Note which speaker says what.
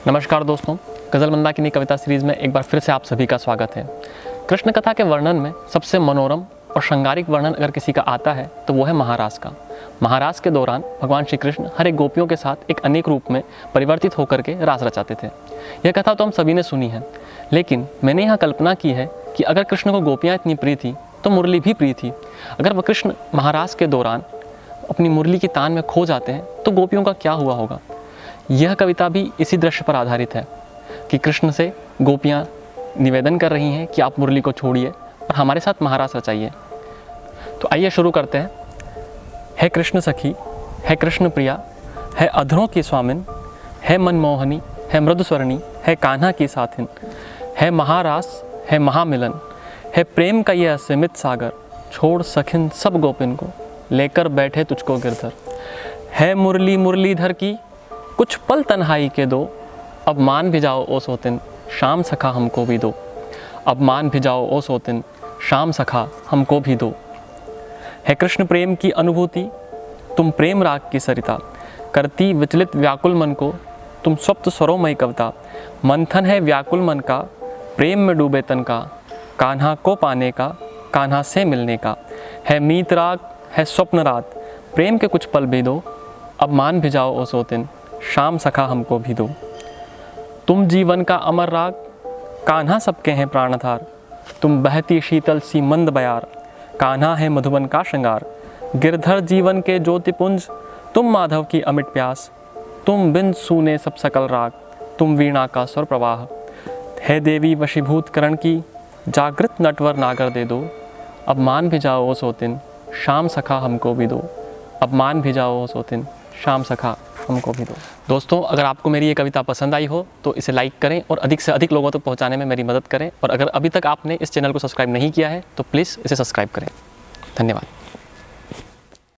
Speaker 1: नमस्कार दोस्तों, गज़ल मंदाकिनी कविता सीरीज़ में एक बार फिर से आप सभी का स्वागत है। कृष्ण कथा के वर्णन में सबसे मनोरम और श्रृंगारिक वर्णन अगर किसी का आता है तो वो है महारास का। महारास के दौरान भगवान श्री कृष्ण हर एक गोपियों के साथ एक अनेक रूप में परिवर्तित होकर के रास रचाते थे। यह कथा तो हम सभी ने सुनी है, लेकिन मैंने यहाँ कल्पना की है कि अगर कृष्ण को गोपियाँ इतनी प्रिय थी तो मुरली भी प्रिय थी। अगर वह कृष्ण महारास के दौरान अपनी मुरली की तान में खो जाते हैं तो गोपियों का क्या हुआ होगा। यह कविता भी इसी दृश्य पर आधारित है कि कृष्ण से गोपियाँ निवेदन कर रही हैं कि आप मुरली को छोड़िए और हमारे साथ महारास रचाइए। तो आइए शुरू करते हैं। है कृष्ण सखी, है कृष्ण प्रिया, है अधरों की स्वामिन, है मनमोहनी, है मृदुस्वर्णी, है कान्हा की साथिन, है महारास, है महामिलन, है प्रेम का ये असीमित सागर, छोड़ सखिन सब गोपिन को, लेकर बैठे तुझको गिरधर। है मुरली मुरलीधर की कुछ पल तन्हाई के दो, अब मान भी जाओ ओ सोतिन, शाम सखा हमको भी दो। अब मान भी जाओ ओ सोतिन, शाम सखा हमको भी दो। है कृष्ण प्रेम की अनुभूति, तुम प्रेम राग की सरिता, करती विचलित व्याकुल मन को, तुम सप्त स्वरोमयी कविता। मंथन है व्याकुल मन का, प्रेम में डूबे तन का, कान्हा को पाने का, कान्हा से मिलने का। है मीत राग, है स्वप्न रात, प्रेम के कुछ पल भी दो, अब मान भी जाओ ओ सोतिन, शाम सखा हमको भी दो। तुम जीवन का अमर राग, कान्हा सबके हैं प्राणधार, तुम बहती शीतल सी मंद बयार, कान्हा है मधुबन का श्रृंगार। गिरधर जीवन के ज्योतिपुंज, तुम माधव की अमिट प्यास, तुम बिंद सूने सब सकल राग, तुम वीणा का स्वर प्रवाह। है देवी वशीभूत करण की, जागृत नटवर नागर दे दो, अब मान भी जाओ ओ सोतिन, शाम सखा हमको भी दो। अब मान भी जाओ ओ सोतिन, शाम सखा हमको भी दो। दोस्तों, अगर आपको मेरी ये कविता पसंद आई हो तो इसे लाइक करें और अधिक से अधिक लोगों तक पहुंचाने में मेरी मदद करें। और अगर अभी तक आपने इस चैनल को सब्सक्राइब नहीं किया है तो प्लीज़ इसे सब्सक्राइब करें। धन्यवाद।